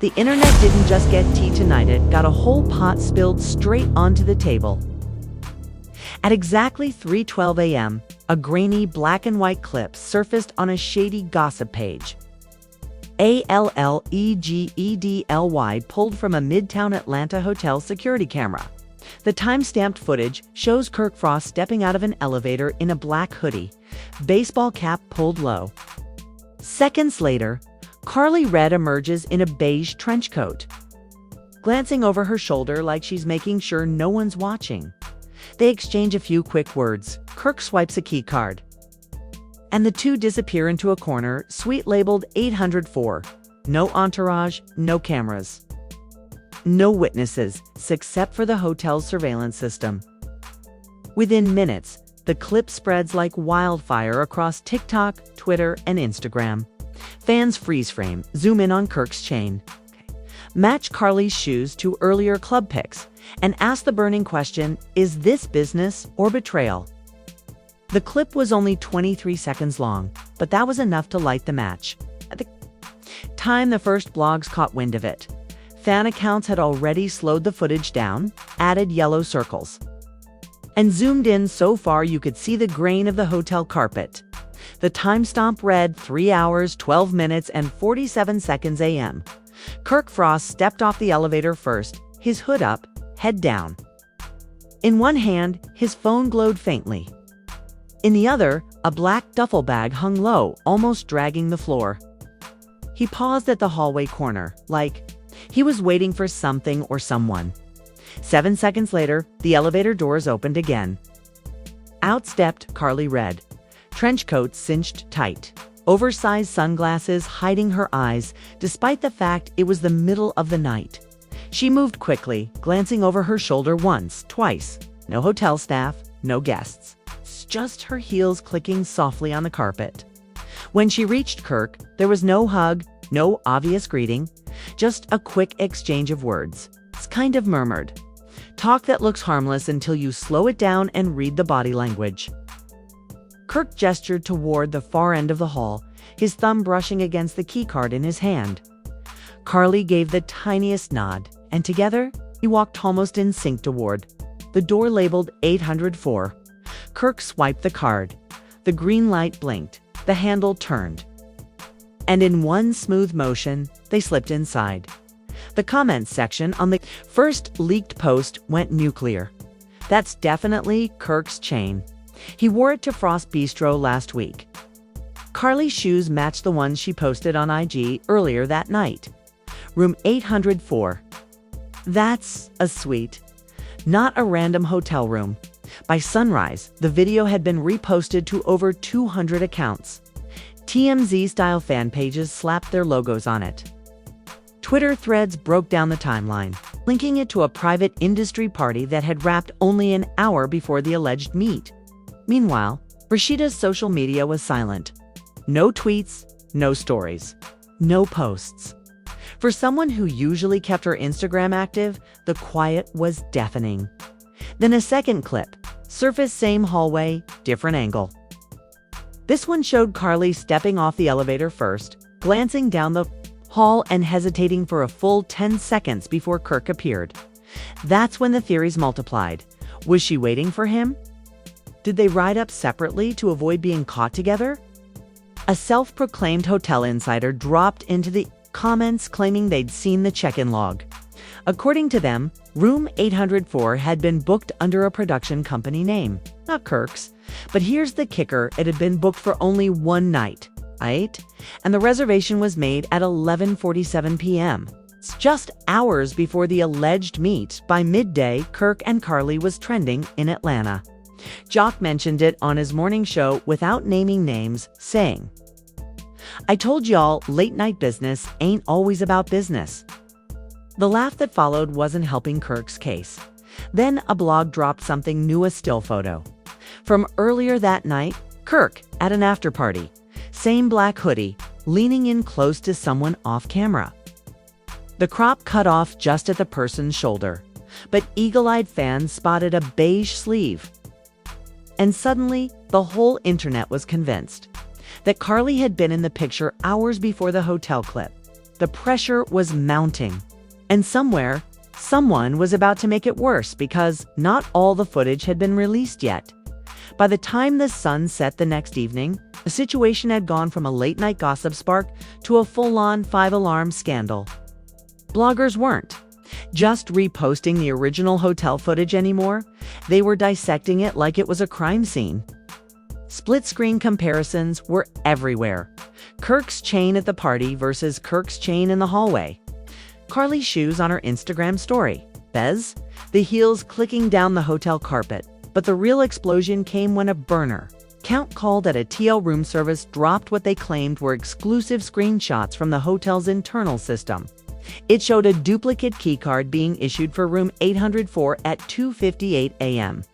The internet didn't just get tea tonight, it got a whole pot spilled straight onto the table. At exactly 3:12 a.m., a grainy black and white clip surfaced on a shady gossip page. ALLEGEDLY pulled from a Midtown Atlanta hotel security camera. The time-stamped footage shows Kirk Frost stepping out of an elevator in a black hoodie, baseball cap pulled low. Seconds later, Karlie Redd emerges in a beige trench coat, glancing over her shoulder like she's making sure no one's watching. They exchange a few quick words. Kirk swipes a key card, and the two disappear into a corner, suite labeled 804. No entourage, no cameras. No witnesses, except for the hotel's surveillance system. Within minutes, the clip spreads like wildfire across TikTok, Twitter, and Instagram. Fans freeze frame, zoom in on Kirk's chain, match Karlie's shoes to earlier club pics, and ask the burning question, is this business or betrayal? The clip was only 23 seconds long, but that was enough to light the match. At the time the first blogs caught wind of it, fan accounts had already slowed the footage down, added yellow circles, and zoomed in so far you could see the grain of the hotel carpet. The timestamp read 3 hours, 12 minutes, and 47 seconds a.m. Kirk Frost stepped off the elevator first, his hood up, head down. In one hand, his phone glowed faintly. In the other, a black duffel bag hung low, almost dragging the floor. He paused at the hallway corner, like he was waiting for something or someone. 7 seconds later, the elevator doors opened again. Out stepped Karlie Redd, trench coat cinched tight, oversized sunglasses hiding her eyes, despite the fact it was the middle of the night. She moved quickly, glancing over her shoulder once, twice. No hotel staff, no guests. Just her heels clicking softly on the carpet. When she reached Kirk, there was no hug, no obvious greeting, just a quick exchange of words. It's kind of murmured. Talk that looks harmless until you slow it down and read the body language. Kirk gestured toward the far end of the hall, his thumb brushing against the keycard in his hand. Karlie gave the tiniest nod, and together, he walked almost in sync toward the door labeled 804. Kirk swiped the card. The green light blinked. The handle turned. And in one smooth motion, they slipped inside. The comments section on the first leaked post went nuclear. That's definitely Kirk's chain. He wore it to Frost Bistro last week. Karlie's shoes matched the ones she posted on IG earlier that night. Room 804. That's a suite, not a random hotel room. By sunrise, the video had been reposted to over 200 accounts. TMZ-style fan pages slapped their logos on it. Twitter threads broke down the timeline, linking it to a private industry party that had wrapped only an hour before the alleged meet. Meanwhile, Rashida's social media was silent. No tweets, no stories, no posts. For someone who usually kept her Instagram active, the quiet was deafening. Then a second clip, surfaced same hallway, different angle. This one showed Karlie stepping off the elevator first, glancing down the hall and hesitating for a full 10 seconds before Kirk appeared. That's when the theories multiplied. Was she waiting for him? Did they ride up separately to avoid being caught together? A self-proclaimed hotel insider dropped into the comments claiming they'd seen the check-in log. According to them, room 804 had been booked under a production company name, not Kirk's. But here's the kicker, it had been booked for only one night, right? And the reservation was made at 11:47 p.m. It's just hours before the alleged meet. By midday, Kirk and Karlie was trending in Atlanta. Jock mentioned it on his morning show without naming names, saying, "I told y'all late night business ain't always about business." The laugh that followed wasn't helping Kirk's case. Then a blog dropped something new, a still photo. From earlier that night, Kirk at an after party. Same black hoodie, leaning in close to someone off camera. The crop cut off just at the person's shoulder, but eagle-eyed fans spotted a beige sleeve. And suddenly, the whole internet was convinced that Karlie had been in the picture hours before the hotel clip. The pressure was mounting. And somewhere, someone was about to make it worse because not all the footage had been released yet. By the time the sun set the next evening, the situation had gone from a late-night gossip spark to a full-on 5-alarm scandal. Bloggers weren't just reposting the original hotel footage anymore. They were dissecting it like it was a crime scene. Split-screen comparisons were everywhere. Kirk's chain at the party versus Kirk's chain in the hallway. Karlie's shoes on her Instagram story. Bez, the heels clicking down the hotel carpet. But the real explosion came when a burner count called at a TL room service dropped what they claimed were exclusive screenshots from the hotel's internal system. It showed a duplicate keycard being issued for room 804 at 2:58 a.m.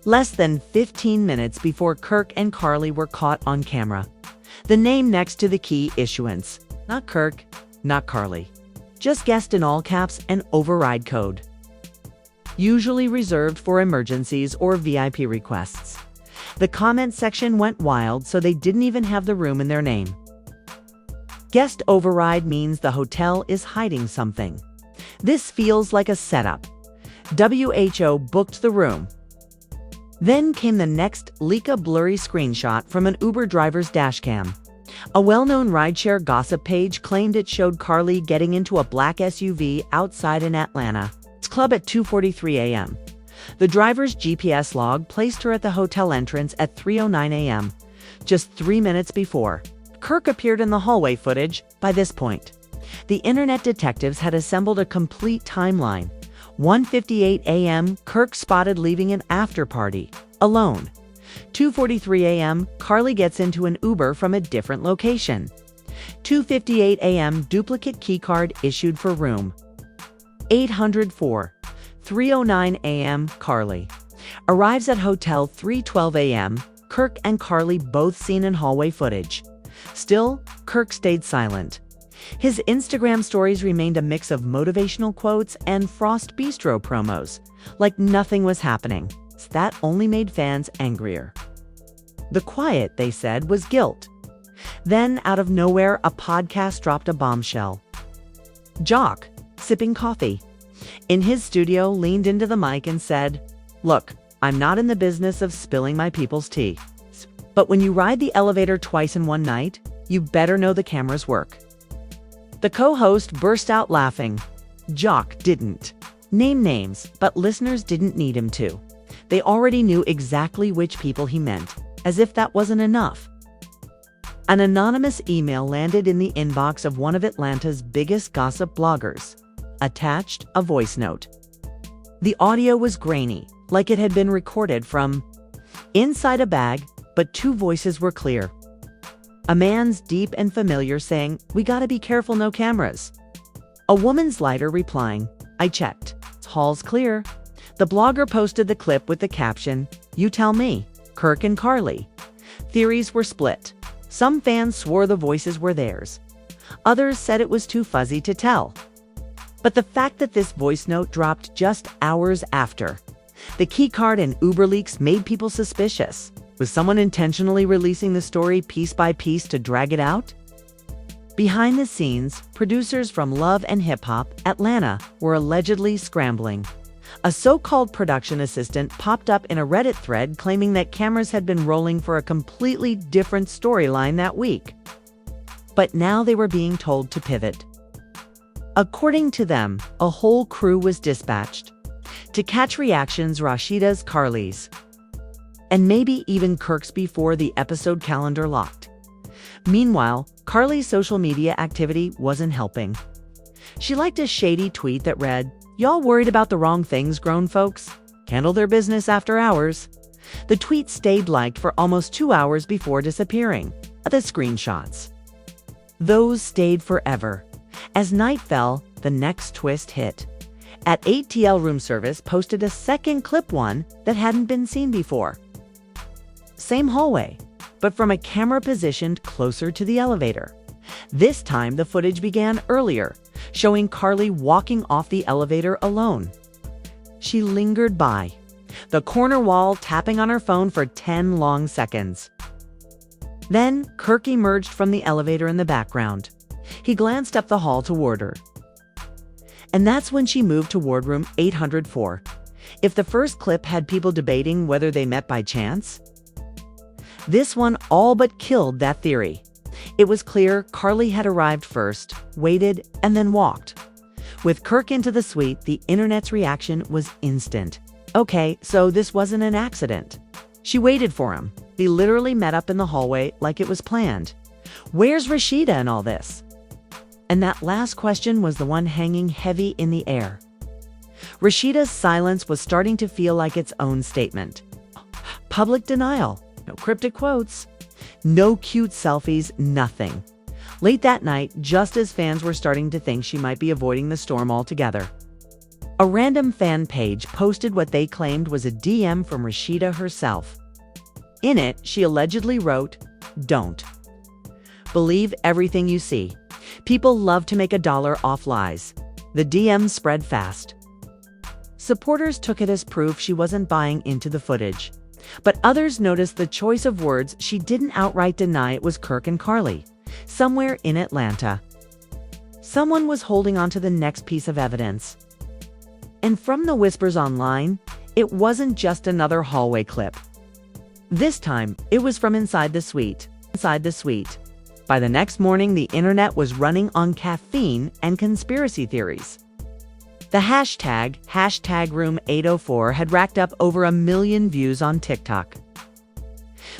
Less than 15 minutes before Kirk and Karlie were caught on camera. The name next to the key issuance. Not Kirk, not Karlie. Just guessed in all caps an override code. Usually reserved for emergencies or VIP requests. The comment section went wild, so they didn't even have the room in their name. Guest override means the hotel is hiding something. This feels like a setup. WHO booked the room. Then came the next leak, a blurry screenshot from an Uber driver's dashcam. A well-known rideshare gossip page claimed it showed Karlie getting into a black SUV outside an Atlanta club at 2:43 a.m. The driver's GPS log placed her at the hotel entrance at 3:09 a.m., just 3 minutes before. Kirk appeared in the hallway footage by this point. The internet detectives had assembled a complete timeline. 1:58 a.m., Kirk spotted leaving an after-party, alone. 2:43 a.m., Karlie gets into an Uber from a different location. 2:58 a.m., duplicate keycard issued for room 804. 3:09 a.m., Karlie arrives at hotel 3:12 a.m., Kirk and Karlie both seen in hallway footage. Still, Kirk stayed silent. His Instagram stories remained a mix of motivational quotes and Frost Bistro promos, like nothing was happening. That only made fans angrier. The quiet, they said, was guilt. Then, out of nowhere, a podcast dropped a bombshell. Jock, sipping coffee in his studio, leaned into the mic and said, "Look, I'm not in the business of spilling my people's tea. But when you ride the elevator twice in one night, you better know the cameras work." The co-host burst out laughing. Jock didn't name names, but listeners didn't need him to. They already knew exactly which people he meant, as if that wasn't enough. An anonymous email landed in the inbox of one of Atlanta's biggest gossip bloggers. Attached, a voice note. The audio was grainy, like it had been recorded from inside a bag, but two voices were clear. A man's deep and familiar saying, "We gotta be careful, no cameras." A woman's lighter replying, "I checked. Hall's clear." The blogger posted the clip with the caption, "You tell me, Kirk and Karlie." Theories were split. Some fans swore the voices were theirs. Others said it was too fuzzy to tell. But the fact that this voice note dropped just hours after the keycard and Uber leaks made people suspicious. Was someone intentionally releasing the story piece by piece to drag it out? Behind the scenes, producers from Love and Hip Hop Atlanta were allegedly scrambling. A so-called production assistant popped up in a Reddit thread claiming that cameras had been rolling for a completely different storyline that week. But now they were being told to pivot. According to them, a whole crew was dispatched to catch reactions, Rashida's, Karlie's, and maybe even Kirk's before the episode calendar locked. Meanwhile, Karlie's social media activity wasn't helping. She liked a shady tweet that read, "Y'all worried about the wrong things, grown folks? Handle their business after hours." The tweet stayed liked for almost 2 hours before disappearing. The screenshots, those stayed forever. As night fell, the next twist hit. At 8 TL room service posted a second clip, one that hadn't been seen before. Same hallway, but from a camera positioned closer to the elevator. This time the footage began earlier, showing Karlie walking off the elevator alone. She lingered by the corner wall, tapping on her phone for 10 long seconds. Then Kirk emerged from the elevator in the background. He glanced up the hall toward her. And that's when she moved toward room 804. If the first clip had people debating whether they met by chance, this one all but killed that theory. It was clear Karlie had arrived first, waited, and then walked. With Kirk into the suite, the internet's reaction was instant. Okay, so this wasn't an accident. She waited for him. They literally met up in the hallway like it was planned. Where's Rashida in all this? And that last question was the one hanging heavy in the air. Rashida's silence was starting to feel like its own statement. Public denial, no cryptic quotes, no cute selfies, nothing. Late that night, just as fans were starting to think she might be avoiding the storm altogether, a random fan page posted what they claimed was a DM from Rashida herself. In it, she allegedly wrote, "Don't believe everything you see. People love to make $1 off lies." The DM spread fast. Supporters took it as proof she wasn't buying into the footage. But others noticed the choice of words. She didn't outright deny it was Kirk and Karlie. Somewhere in Atlanta, someone was holding on to the next piece of evidence. And from the whispers online, it wasn't just another hallway clip. This time, it was from inside the suite. By the next morning, the internet was running on caffeine and conspiracy theories. The hashtag #Room804 had racked up over 1 million views on TikTok,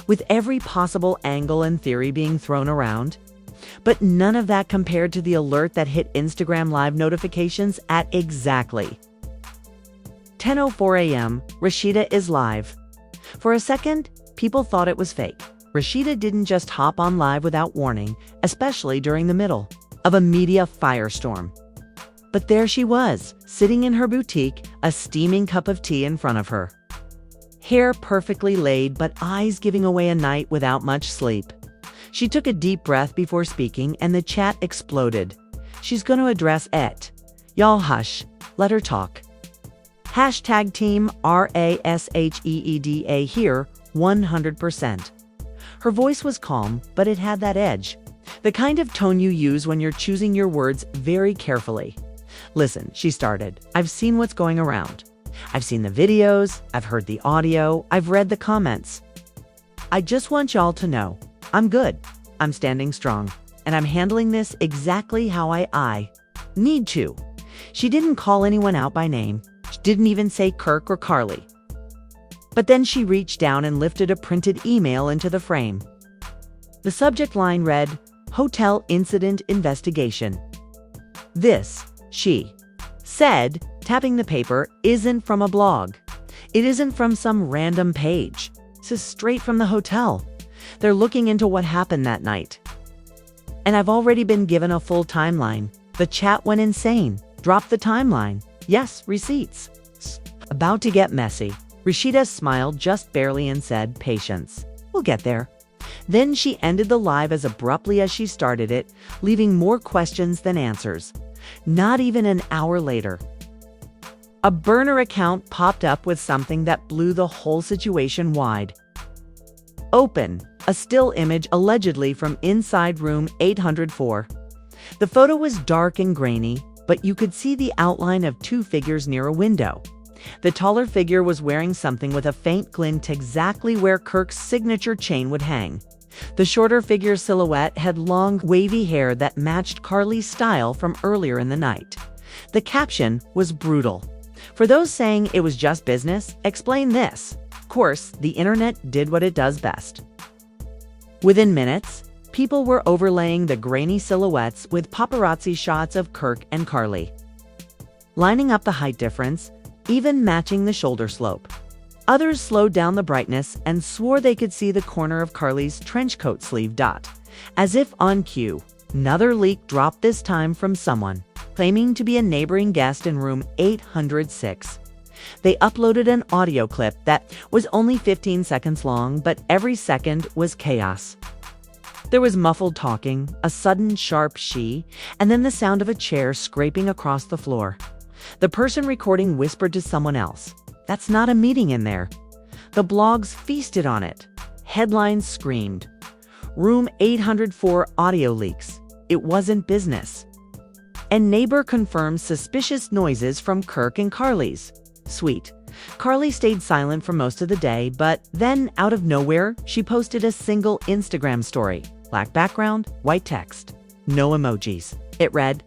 with every possible angle and theory being thrown around. But none of that compared to the alert that hit Instagram Live notifications at exactly 10:04 a.m. Rashida is live. For a second, people thought it was fake. Rashida didn't just hop on live without warning, especially during the middle of a media firestorm. But there she was, sitting in her boutique, a steaming cup of tea in front of her. Hair perfectly laid, but eyes giving away a night without much sleep. She took a deep breath before speaking, and the chat exploded. She's going to address it. Y'all hush. Let her talk. Hashtag team RASHEEDA here, 100%. Her voice was calm, but it had that edge. The kind of tone you use when you're choosing your words very carefully. Listen, she started. I've seen what's going around. I've seen the videos, I've heard the audio, I've read the comments. I just want y'all to know, I'm good, I'm standing strong, and I'm handling this exactly how I need to. She didn't call anyone out by name. She didn't even say Kirk or Karlie. But then she reached down and lifted a printed email into the frame. The subject line read, "Hotel Incident Investigation." This, she said, tapping the paper, isn't from a blog. It isn't from some random page. This is straight from the hotel. They're looking into what happened that night. And I've already been given a full timeline. The chat went insane. Drop the timeline. Yes, receipts. About to get messy. Rashida smiled just barely and said, "Patience. We'll get there." Then she ended the live as abruptly as she started it, leaving more questions than answers. Not even an hour later, a burner account popped up with something that blew the whole situation wide open. A still image allegedly from inside room 804. The photo was dark and grainy, but you could see the outline of two figures near a window. The taller figure was wearing something with a faint glint exactly where Kirk's signature chain would hang. The shorter figure's silhouette had long, wavy hair that matched Karlie's style from earlier in the night. The caption was brutal. For those saying it was just business, explain this. Of course, the internet did what it does best. Within minutes, people were overlaying the grainy silhouettes with paparazzi shots of Kirk and Karlie, lining up the height difference, even matching the shoulder slope. Others slowed down the brightness and swore they could see the corner of Karlie's trench coat sleeve dot. As if on cue, another leak dropped, this time from someone claiming to be a neighboring guest in room 806. They uploaded an audio clip that was only 15 seconds long, but every second was chaos. There was muffled talking, a sudden sharp "she," and then the sound of a chair scraping across the floor. The person recording whispered to someone else, "That's not a meeting in there." The blogs feasted on it. Headlines screamed, "Room 804 audio leaks." it wasn't business. And neighbor confirms suspicious noises from Kirk and Karlie's suite. Karlie stayed silent for most of the day, but then, out of nowhere, she posted a single Instagram story. Black background, white text, no emojis. It read,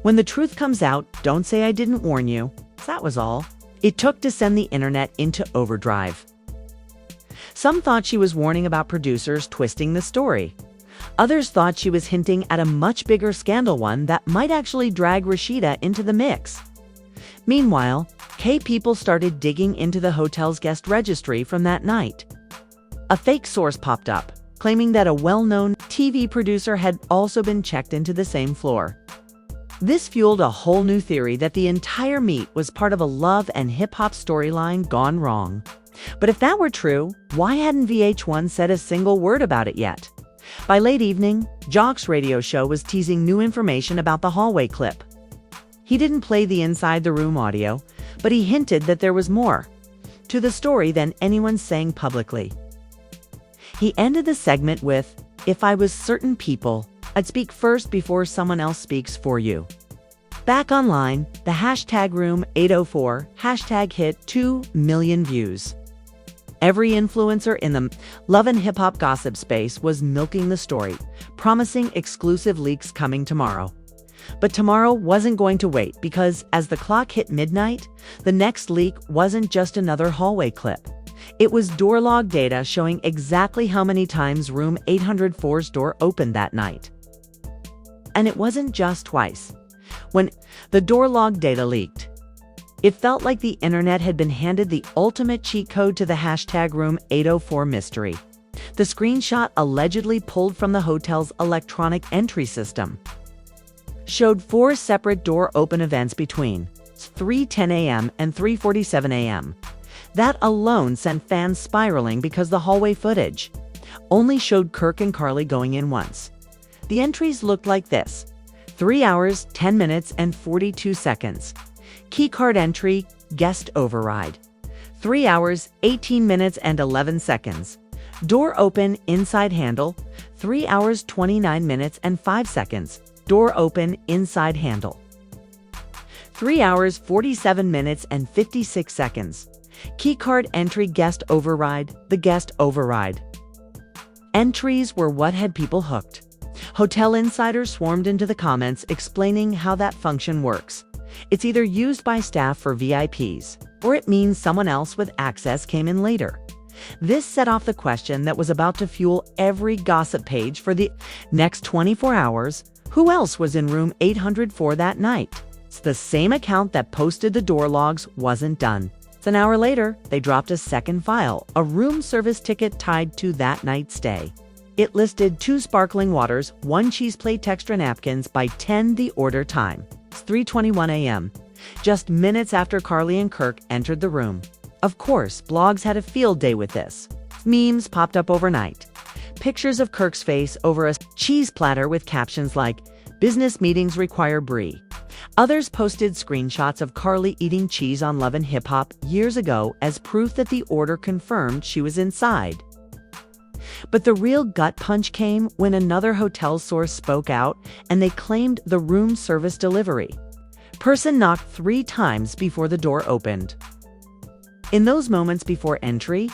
"When the truth comes out, don't say I didn't warn you." That was all. It took to send the internet into overdrive. Some thought she was warning about producers twisting the story. Others thought she was hinting at a much bigger scandal, one that might actually drag Rashida into the mix. Meanwhile, people started digging into the hotel's guest registry from that night. A fake source popped up, claiming that a well-known TV producer had also been checked into the same floor. This fueled a whole new theory that the entire meet was part of a love and hip-hop storyline gone wrong. But if that were true, why hadn't VH1 said a single word about it yet? By late evening, Jock's radio show was teasing new information about the hallway clip. He didn't play the inside-the-room audio, but he hinted that there was more to the story than anyone's saying publicly. He ended the segment with, "If I was certain people, I'd speak first before someone else speaks for you." Back online, the hashtag Room804 hashtag hit 2 million views. Every influencer in the love and hip-hop gossip space was milking the story, promising exclusive leaks coming tomorrow. But tomorrow wasn't going to wait, because as the clock hit midnight, the next leak wasn't just another hallway clip. It was door log data showing exactly how many times Room 804's door opened that night. And it wasn't just twice. When the door log data leaked, it felt like the internet had been handed the ultimate cheat code to the hashtag Room804 mystery. The screenshot, allegedly pulled from the hotel's electronic entry system, showed 4 separate door open events between 3:10 a.m. and 3:47 a.m. That alone sent fans spiraling, because the hallway footage only showed Kirk and Karlie going in once. The entries looked like this: 3 hours, 10 minutes, and 42 seconds. Keycard entry, guest override. 3 hours, 18 minutes, and 11 seconds. Door open, inside handle. 3 hours, 29 minutes, and 5 seconds. Door open, inside handle. 3 hours, 47 minutes, and 56 seconds. Keycard entry, guest override. The guest override entries were what had people hooked. Hotel insiders swarmed into the comments explaining how that function works. It's either used by staff for VIPs, or it means someone else with access came in later. This set off the question that was about to fuel every gossip page for the next 24 hours. Who else was in Room 804 that night? It's the same account that posted the door logs wasn't done. An hour later, they dropped a second file, a room service ticket tied to that night's stay. It listed 2 sparkling waters, 1 cheese plate, extra napkins by 10 the order time. It's 3:21 a.m., just minutes after Karlie and Kirk entered the room. Of course, blogs had a field day with this. Memes popped up overnight. Pictures of Kirk's face over a cheese platter with captions like, "Business meetings require brie." Others posted screenshots of Karlie eating cheese on Love and Hip Hop years ago as proof that the order confirmed she was inside. But the real gut punch came when another hotel source spoke out, and they claimed the room service delivery person knocked 3 times before the door opened. In those moments before entry,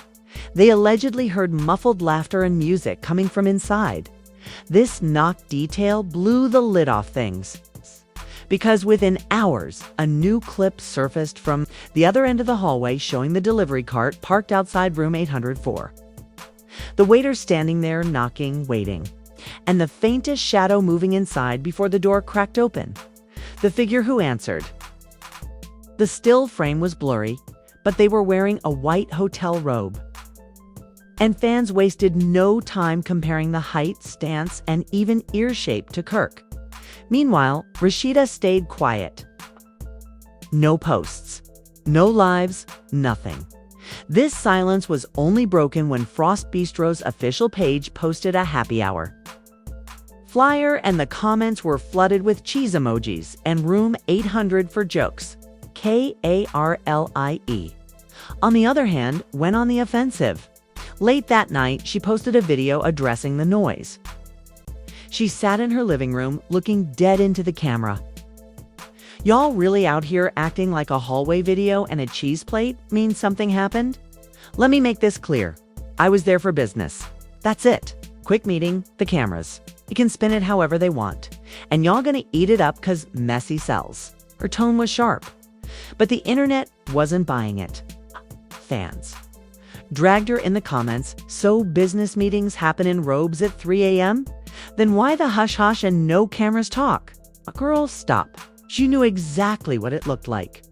they allegedly heard muffled laughter and music coming from inside. This knock detail blew the lid off things, because within hours, a new clip surfaced from the other end of the hallway showing the delivery cart parked outside Room 804. The waiter standing there knocking, waiting, and the faintest shadow moving inside before the door cracked open. The figure who answered. The still frame was blurry, but they were wearing a white hotel robe. And fans wasted no time comparing the height, stance, and even ear shape to Kirk. Meanwhile, Rashida stayed quiet. No posts, no lives, nothing. This silence was only broken when Frost Bistro's official page posted a happy hour flyer, and the comments were flooded with cheese emojis and Room 800 for jokes. Karlie, on the other hand, went on the offensive. Late that night, she posted a video addressing the noise. She sat in her living room, looking dead into the camera. Y'all really out here acting like a hallway video and a cheese plate means something happened? Let me make this clear. I was there for business. That's it. Quick meeting, the cameras. You can spin it however they want. And y'all gonna eat it up cause messy sells. Her tone was sharp. But the internet wasn't buying it. Fans dragged her in the comments, so business meetings happen in robes at 3 a.m.? Then why the hush-hush and no cameras talk? Girl, stop. She knew exactly what it looked like.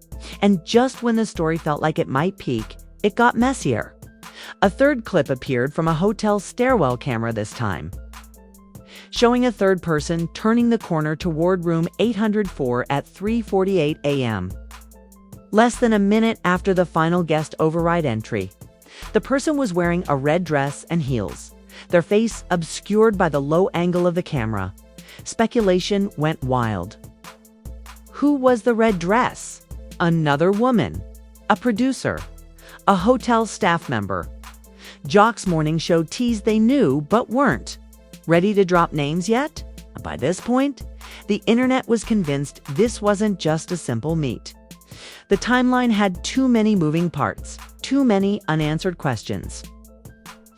And just when the story felt like it might peak, it got messier. A third clip appeared from a hotel stairwell camera this time, showing a third person turning the corner toward room 804 at 3:48 a.m. Less than a minute after the final guest override entry. The person was wearing a red dress and heels, their face obscured by the low angle of the camera. Speculation went wild. Who was the red dress? Another woman, a producer, a hotel staff member. Jock's morning show teased they knew but weren't. Ready to drop names yet? By this point, the internet was convinced this wasn't just a simple meet. The timeline had too many moving parts, too many unanswered questions.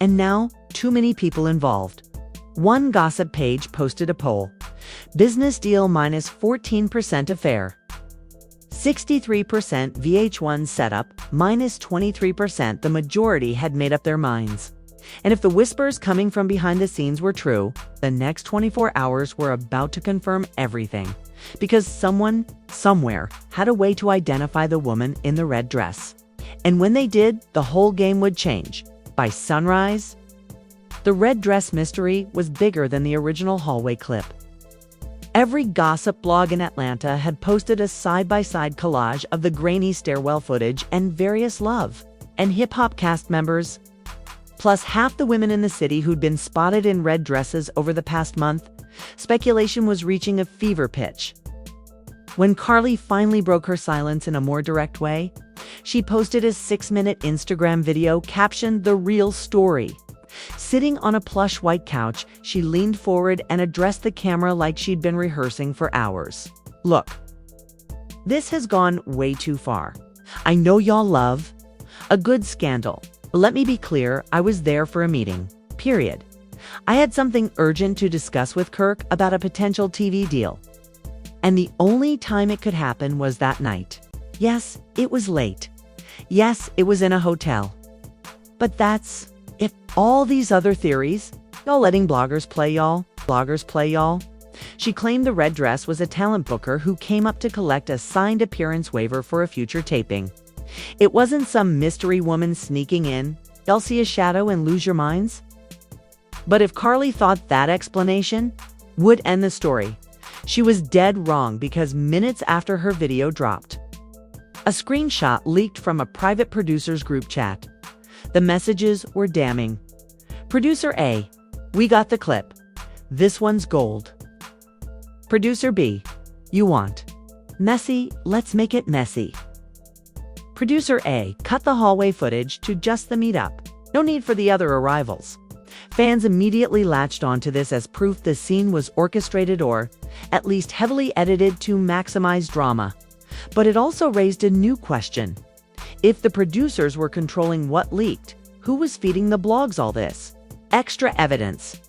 And now, too many people involved. One gossip page posted a poll. Business deal minus 14% affair. 63% VH1 setup, minus 23%. The majority had made up their minds. And if the whispers coming from behind the scenes were true, the next 24 hours were about to confirm everything. Because someone, somewhere, had a way to identify the woman in the red dress. And when they did, the whole game would change. By sunrise, the red dress mystery was bigger than the original hallway clip. Every gossip blog in Atlanta had posted a side-by-side collage of the grainy stairwell footage and various Love and hip-hop cast members, plus half the women in the city who'd been spotted in red dresses over the past month. Speculation was reaching a fever pitch. When Karlie finally broke her silence in a more direct way, she posted a 6-minute Instagram video captioned "The Real Story." Sitting on a plush white couch, she leaned forward and addressed the camera like she'd been rehearsing for hours. Look, this has gone way too far. I know y'all love a good scandal. But let me be clear, I was there for a meeting, period. I had something urgent to discuss with Kirk about a potential TV deal. And the only time it could happen was that night. Yes, it was late. Yes, it was in a hotel. But that's if all these other theories, y'all letting bloggers play y'all. She claimed the red dress was a talent booker who came up to collect a signed appearance waiver for a future taping. It wasn't some mystery woman sneaking in. Y'all see a shadow and lose your minds? But if Karlie thought that explanation would end the story, she was dead wrong, because minutes after her video dropped, a screenshot leaked from a private producers group chat. The messages were damning. Producer A, we got the clip. This one's gold. Producer B, you want messy? Let's make it messy. Producer A, cut the hallway footage to just the meetup. No need for the other arrivals. Fans immediately latched onto this as proof the scene was orchestrated or, at least, heavily edited to maximize drama. But it also raised a new question. If the producers were controlling what leaked, who was feeding the blogs all this extra evidence?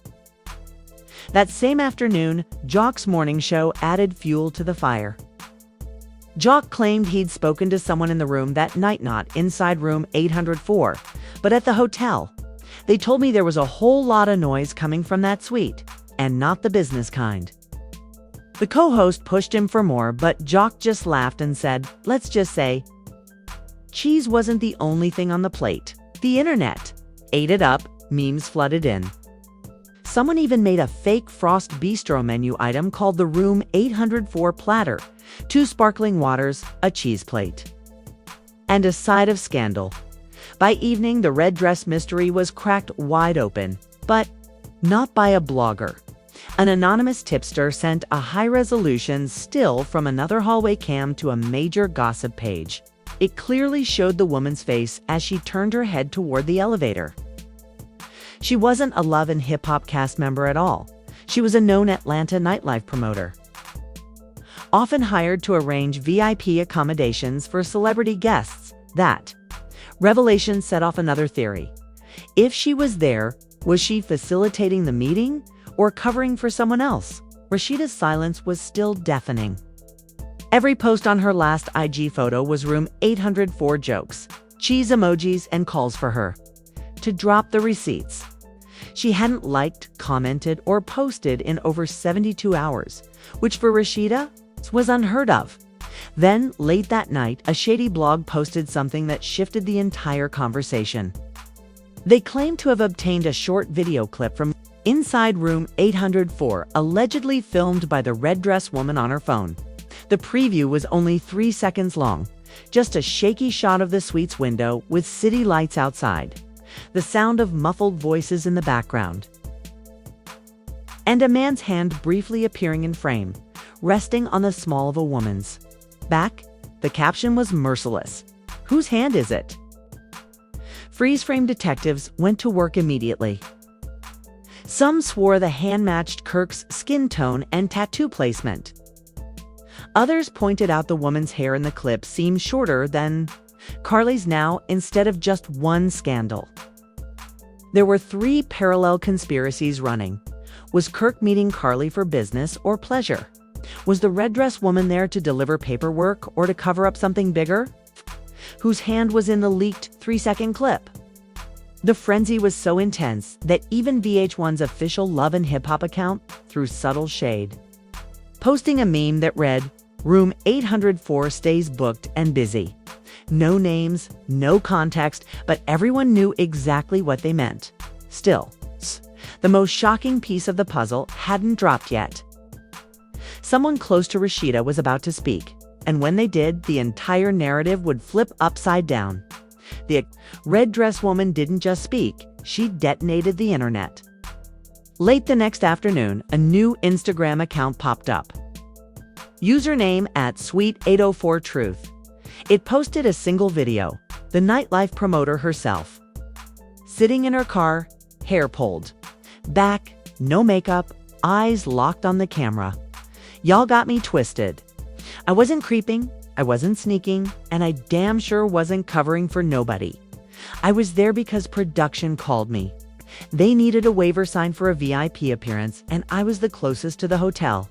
That same afternoon, Jock's morning show added fuel to the fire. Jock claimed he'd spoken to someone in the room that night, not inside room 804, but at the hotel. They told me there was a whole lot of noise coming from that suite, and not the business kind. The co-host pushed him for more, but Jock just laughed and said, let's just say, cheese wasn't the only thing on the plate. The internet ate it up, memes flooded in. Someone even made a fake Frost Bistro menu item called the Room 804 platter, 2 sparkling waters, a cheese plate, and a side of scandal. By evening, the red dress mystery was cracked wide open, but not by a blogger. An anonymous tipster sent a high-resolution still from another hallway cam to a major gossip page. It clearly showed the woman's face as she turned her head toward the elevator. She wasn't a Love and hip-hop cast member at all. She was a known Atlanta nightlife promoter, often hired to arrange VIP accommodations for celebrity guests. That revelation set off another theory. If she was there, was she facilitating the meeting or covering for someone else? Rashida's silence was still deafening. Every post on her last IG photo was room 804 jokes, cheese emojis, and calls for her to drop the receipts. She hadn't liked, commented, or posted in over 72 hours, which for Rashida was unheard of. Then, late that night, a shady blog posted something that shifted the entire conversation. They claimed to have obtained a short video clip from inside room 804, allegedly filmed by the red dress woman on her phone. The preview was only 3 seconds long, just a shaky shot of the suite's window with city lights outside, the sound of muffled voices in the background, and a man's hand briefly appearing in frame, resting on the small of a woman's back. The caption was merciless. "Whose hand is it?" Freeze-frame detectives went to work immediately. Some swore the hand matched Kirk's skin tone and tattoo placement. Others pointed out the woman's hair in the clip seemed shorter than Karlie's now, instead of just one scandal. There were 3 parallel conspiracies running. Was Kirk meeting Karlie for business or pleasure? Was the red dress woman there to deliver paperwork or to cover up something bigger? Whose hand was in the leaked 3-second clip? The frenzy was so intense that even VH1's official Love and Hip Hop account threw subtle shade, posting a meme that read, "Room 804 stays booked and busy." No names, no context, but everyone knew exactly what they meant. Still, the most shocking piece of the puzzle hadn't dropped yet. Someone close to Rashida was about to speak, and when they did, the entire narrative would flip upside down. The red dress woman didn't just speak, she detonated the internet. Late the next afternoon, a new Instagram account popped up. Username @Suite804Truth. It posted a single video, the nightlife promoter herself, sitting in her car, hair pulled back, no makeup, eyes locked on the camera. Y'all got me twisted. I wasn't creeping, I wasn't sneaking, and I damn sure wasn't covering for nobody. I was there because production called me. They needed a waiver signed for a VIP appearance, and I was the closest to the hotel.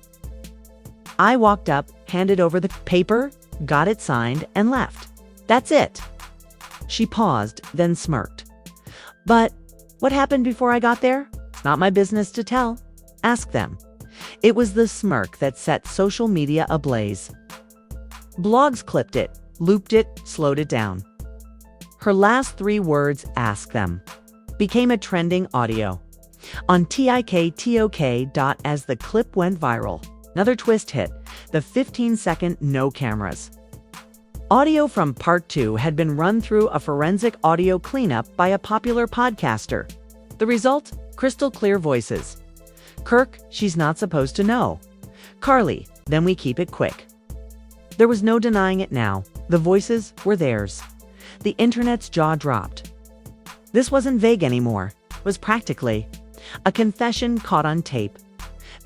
I walked up, handed over the paper, got it signed, and left. That's it. She paused, then smirked. But what happened before I got there? It's not my business to tell. Ask them. It was the smirk that set social media ablaze. Blogs clipped it, looped it, slowed it down. Her last 3 words, "ask them," became a trending audio on TikTok. As the clip went viral, another twist hit, the 15-second no cameras. Audio from part 2 had been run through a forensic audio cleanup by a popular podcaster. The result? Crystal clear voices. Kirk, she's not supposed to know. Karlie, then we keep it quick. There was no denying it now. The voices were theirs. The internet's jaw dropped. This wasn't vague anymore. It was practically a confession caught on tape.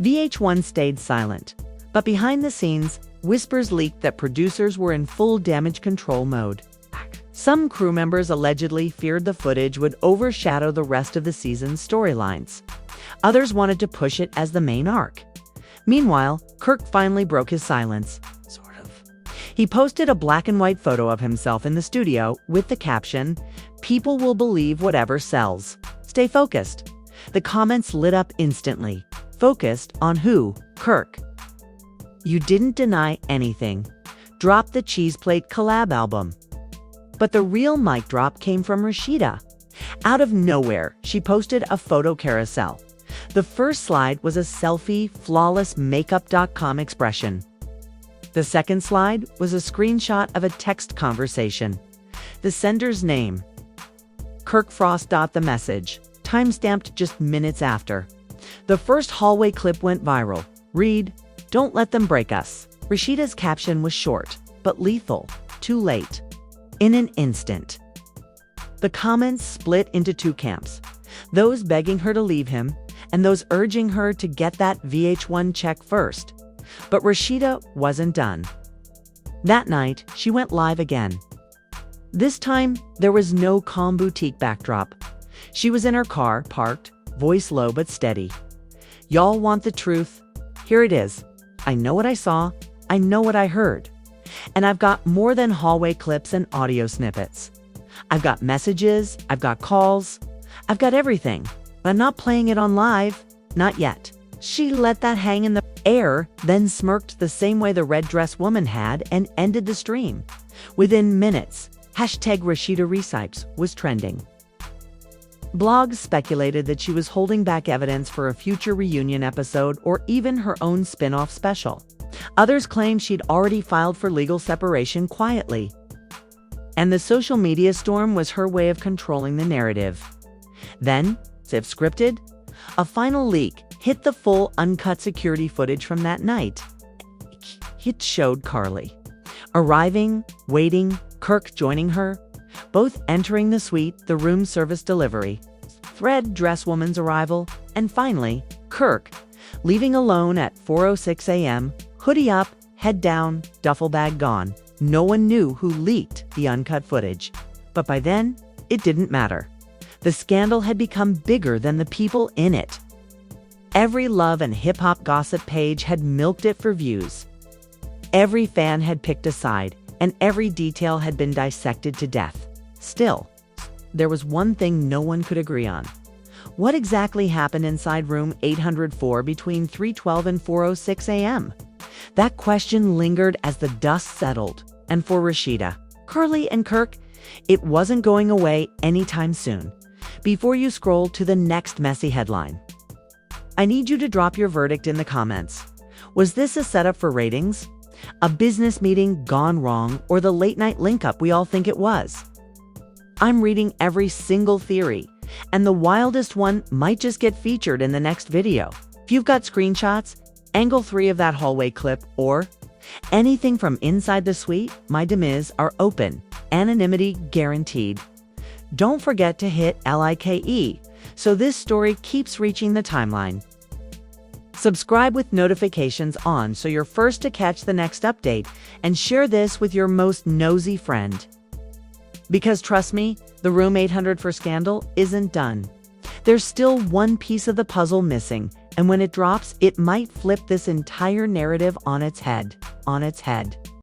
VH1 stayed silent, but behind the scenes, whispers leaked that producers were in full damage control mode. Some crew members allegedly feared the footage would overshadow the rest of the season's storylines. Others wanted to push it as the main arc. Meanwhile, Kirk finally broke his silence. Sort of. He posted a black and white photo of himself in the studio with the caption, "People will believe whatever sells. Stay focused." The comments lit up instantly. Focused on who? Kirk. You didn't deny anything. Drop the Cheese Plate collab album. But the real mic drop came from Rashida. Out of nowhere, she posted a photo carousel. The first slide was a selfie, flawless makeup.com expression. The second slide was a screenshot of a text conversation. The sender's name, Kirk Frost. The message, timestamped just minutes after. The first hallway clip went viral. Read, "Don't let them break us." Rashida's caption was short, but lethal. Too late. In an instant. The comments split into 2 camps. those begging her to leave him, and those urging her to get that VH1 check first. But Rashida wasn't done. That night, she went live again. This time, there was no calm boutique backdrop. She was in her car, parked, voice low but steady. "Y'all want the truth? Here it is. I know what I saw. I know what I heard. And I've got more than hallway clips and audio snippets. I've got messages, I've got calls, I've got everything. But I'm not playing it on live. Not yet." She let that hang in the air, then smirked the same way the red dress woman had and ended the stream. Within minutes, #Rashida Recipes was trending. Blogs speculated that she was holding back evidence for a future reunion episode or even her own spin-off special. Others claimed she'd already filed for legal separation quietly. And the social media storm was her way of controlling the narrative. Then, as if scripted, a final leak hit the full uncut security footage from that night. It showed Karlie arriving, waiting, Kirk joining her, both entering the suite, the room service delivery, red dress woman's arrival, and finally, Kirk leaving alone at 4:06 a.m., hoodie up, head down, duffel bag gone. No one knew who leaked the uncut footage. But by then, it didn't matter. The scandal had become bigger than the people in it. Every love and hip-hop gossip page had milked it for views. Every fan had picked a side, and every detail had been dissected to death. Still, there was one thing no one could agree on. What exactly happened inside room 804 between 3:12 and 4:06 a.m.? That question lingered as the dust settled. And for Rashida, Karlie, and Kirk, it wasn't going away anytime soon. Before you scroll to the next messy headline, I need you to drop your verdict in the comments. Was this a setup for ratings? A business meeting gone wrong, or the late-night link-up we all think it was? I'm reading every single theory, and the wildest one might just get featured in the next video. If you've got screenshots, angle 3 of that hallway clip, or anything from inside the suite, my DMs are open, anonymity guaranteed. Don't forget to hit like so this story keeps reaching the timeline. Subscribe with notifications on so you're first to catch the next update, and share this with your most nosy friend. Because trust me, the room 800 for scandal isn't done. There's still one piece of the puzzle missing, and when it drops, it might flip this entire narrative on its head.